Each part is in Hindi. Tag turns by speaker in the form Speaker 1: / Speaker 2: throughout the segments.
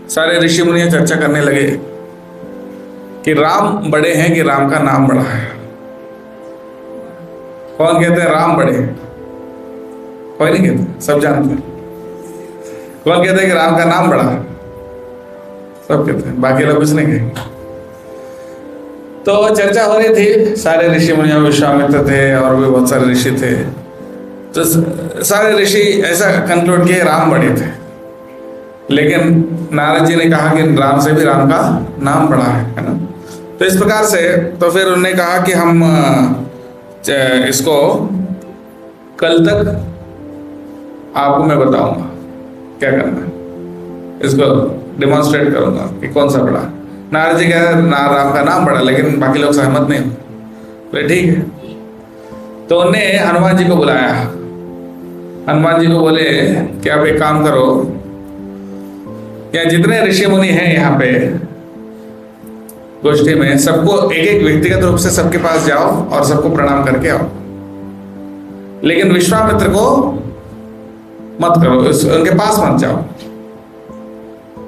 Speaker 1: सारे ऋषि मुनि चर्चा करने लगे कि राम बड़े हैं कि राम का नाम बड़ा है। कौन कहते हैं राम बड़े हैं? कोई नहीं कहते, सब जानते हैं। कौन कहते हैं कि राम का नाम बड़ा है? सब कहते हैं, बाकी लोग कुछ नहीं कहेंगे। तो चर्चा हो रही थी, सारे ऋषि मुनियों, विश्वामित्र थे और भी बहुत सारे ऋषि थे। तो सारे ऋषि ऐसा कंक्लूड किए राम बड़े थे, लेकिन नारद जी ने कहा कि राम से भी राम का नाम बड़ा है ना। तो इस प्रकार से तो फिर उन्होंने कहा कि हम इसको कल तक आपको मैं बताऊंगा क्या करना है, इसको डिमॉन्स्ट्रेट करूंगा कि कौन सा बड़ा। नारद जी कह रहे ना राम का नाम बड़ा, लेकिन बाकी लोग सहमत नहीं हुए। ठीक है, तो उन्हें हनुमान जी को बुलाया। हनुमान जी को बोले कि आप एक काम करो, या जितने ऋषि मुनि हैं यहाँ पे गोष्ठी में, सबको एक एक व्यक्तिगत रूप से सबके पास जाओ और सबको प्रणाम करके आओ, लेकिन विश्वामित्र को मत करो, उनके पास मत जाओ,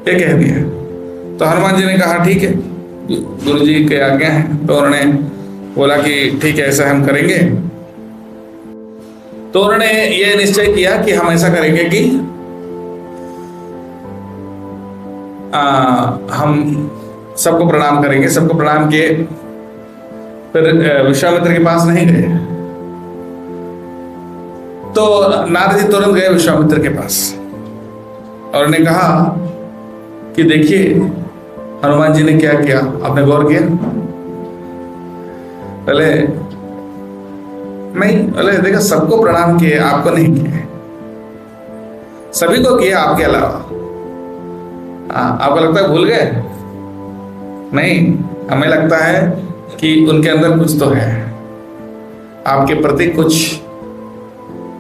Speaker 1: ये कह दिया। तो हनुमान जी ने कहा ठीक है, गुरु जी के आज्ञा है। तो उन्होंने बोला कि ठीक है, ऐसा हम करेंगे। तो उन्होंने ये निश्चय किया कि हम ऐसा करेंगे कि हम सबको प्रणाम करेंगे। सबको प्रणाम किए, फिर विश्वामित्र के पास नहीं गए। तो नारद जी तुरंत गए विश्वामित्र के पास और उन्होंने कहा कि देखिए हनुमान जी ने क्या किया, आपने गौर किया? पहले नहीं, पहले देखा सबको प्रणाम किए, आपको नहीं किए। सभी को किया आपके अलावा। आपको लगता है भूल गए? नहीं, हमें लगता है कि उनके अंदर कुछ तो है, आपके प्रति कुछ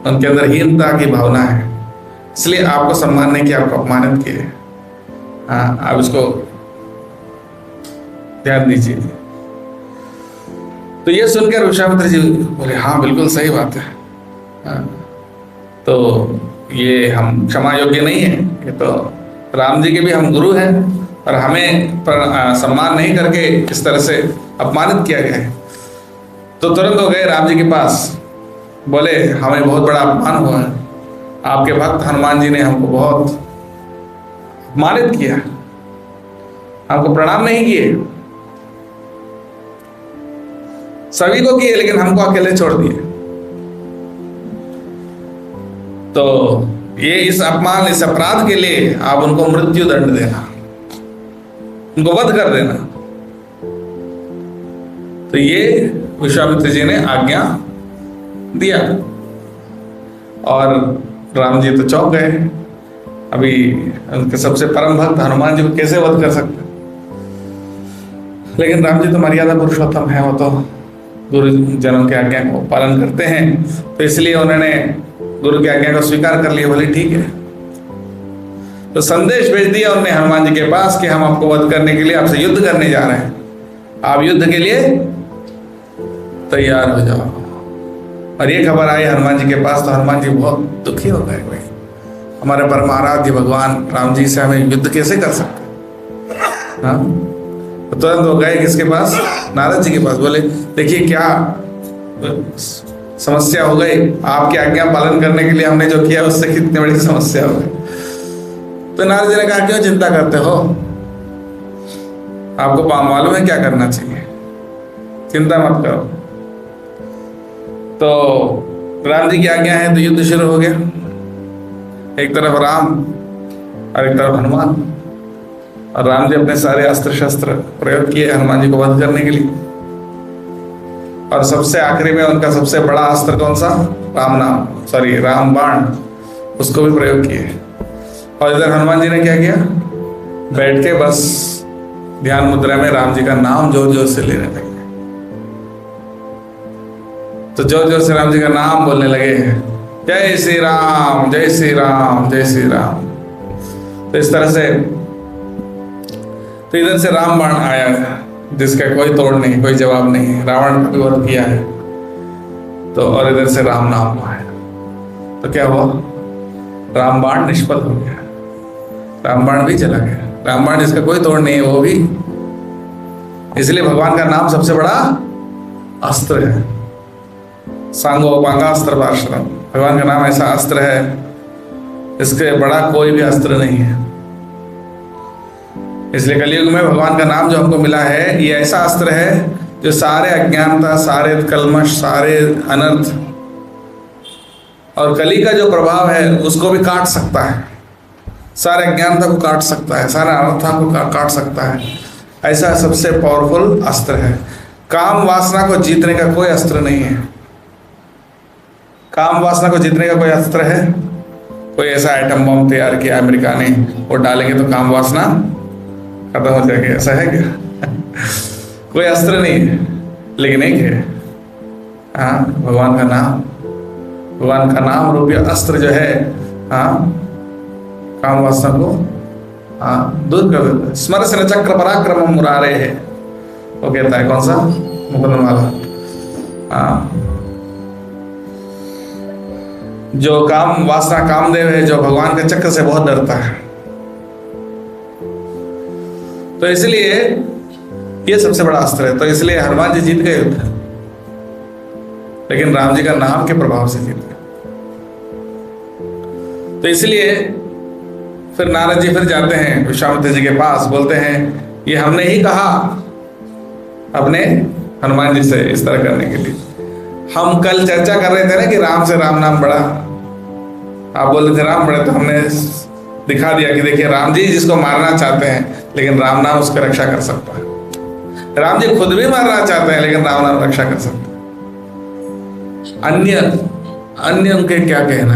Speaker 1: उनके अंदर हीनता की भावना है, इसलिए आपको सम्मान नहीं किया, आपको अपमानित किए। आप इसको ध्यान दीजिए। तो ये सुनकर विश्वामित्र जी बोले हाँ बिल्कुल सही बात है। तो ये हम क्षमा योग्य नहीं है, ये तो राम जी के भी हम गुरु हैं और हमें सम्मान नहीं करके इस तरह से अपमानित किया गया है। तो तुरंत हो गए राम जी के पास, बोले हमें बहुत बड़ा अपमान हुआ है, आपके भक्त हनुमान जी ने हमको बहुत अपमानित किया, हमको प्रणाम नहीं किए। सभी को किए लेकिन हमको अकेले छोड़ दिए। तो ये इस अपमान, इस अपराध के लिए आप उनको मृत्यु दंड देना, उनको वध कर देना। तो ये विश्वामित्र जी ने आज्ञा दिया और राम जी तो चौंक गए। अभी उनके सबसे परम भक्त हनुमान जी को कैसे वध कर सकते? लेकिन राम जी तो मर्यादा पुरुषोत्तम है, वो तो गुरुजनों की आज्ञा को पालन करते हैं, तो इसलिए उन्होंने गुरु की आज्ञा को स्वीकार कर लिया। बोले ठीक है। तो संदेश भेज दिया उन्होंने हनुमान जी के पास कि हम आपको वध करने के लिए आपसे युद्ध करने जा रहे हैं, आप युद्ध के लिए तैयार हो जाओ। और ये खबर आई हनुमान जी के पास, तो हनुमान जी बहुत दुखी हो गए। भाई हमारे परमाराध्य भगवान राम जी से हमें युद्ध कैसे कर सकते? हाँ, तो तुरंत हो गए किसके पास? नारद जी के पास। बोले देखिए क्या समस्या हो गई, आपकी आज्ञा पालन करने के लिए हमने जो किया उससे कितनी बड़ी समस्या हो गई। तो नारद जी ने कहा क्यों चिंता करते हो, आपको मालूम है क्या करना चाहिए, चिंता मत करो। तो राम जी की आज्ञा है तो युद्ध शुरू हो गया। एक तरफ राम और एक तरफ हनुमान, और राम जी अपने सारे अस्त्र शस्त्र प्रयोग किए हनुमान जी को वध करने के लिए। और सबसे आखिरी में उनका सबसे बड़ा अस्त्र कौन सा? राम बाण, उसको भी प्रयोग किए। और इधर हनुमान जी ने क्या किया? बैठ के बस ध्यान मुद्रा में राम जी का नाम जोर जोर से लेने लगे। तो जोर जोर से राम जी का नाम बोलने लगे, जय श्री राम जय श्री राम जय श्री राम। तो इस तरह से तो इधर से राम बाण आया जिसका कोई तोड़ नहीं, कोई जवाब नहीं, रावण का भी वध किया है। तो और इधर से राम नाम आया, तो क्या हुआ? राम बाण निष्फल हो गया, राम बाण भी चला गया, रामबाण जिसका कोई तोड़ नहीं है वो भी। इसलिए भगवान का नाम सबसे बड़ा अस्त्र है। सांगो पांगास्त्र पार्षदम, भगवान का नाम ऐसा अस्त्र है, इसके बड़ा कोई भी अस्त्र नहीं है। इसलिए कलयुग में भगवान का नाम जो हमको मिला है ये ऐसा अस्त्र है जो सारे अज्ञानता, सारे कल्मश, सारे अनर्थ और कली का जो प्रभाव है उसको भी काट सकता है, सारे अज्ञानता को काट सकता है, सारे अनर्था को काट सकता है। ऐसा सबसे पावरफुल अस्त्र है। काम वासना को जीतने का कोई अस्त्र नहीं है। काम वासना को जीतने का कोई अस्त्र है? कोई ऐसा आइटम बम तैयार किया अमेरिका ने, वो डालेंगे तो काम वासना खत्म हो जाएगी, ऐसा है क्या? कोई अस्त्र नहीं है। लेकिन एक है, हाँ, भगवान का नाम। भगवान का नाम रूपी अस्त्र जो है, हाँ, काम वासना को दूर कर देता है। स्मरसन चक्र पराक्रम मुरारे है, वो कहता है कौन सा? मुकुंद माला। जो काम वासना कामदेव है, जो भगवान के चक्र से बहुत डरता है, तो इसलिए ये सबसे बड़ा अस्त्र है। तो इसलिए हनुमान जी जीत गए युद्ध, लेकिन राम जी का नाम के प्रभाव से जीत गए। तो इसलिए फिर नारद जी फिर जाते हैं विश्वामित्र जी के पास, बोलते हैं ये हमने ही कहा अपने हनुमान जी से इस तरह करने के लिए। हम कल चर्चा कर रहे थे ना कि राम से राम नाम बड़ा, आप बोल रहे थे राम बड़े, तो हमने दिखा दिया कि देखिए राम जी जिसको मारना चाहते हैं लेकिन राम नाम उसकी रक्षा कर सकता है। राम जी खुद भी मारना चाहते हैं लेकिन राम नाम रक्षा कर सकता है। अन्य उनके क्या कहना,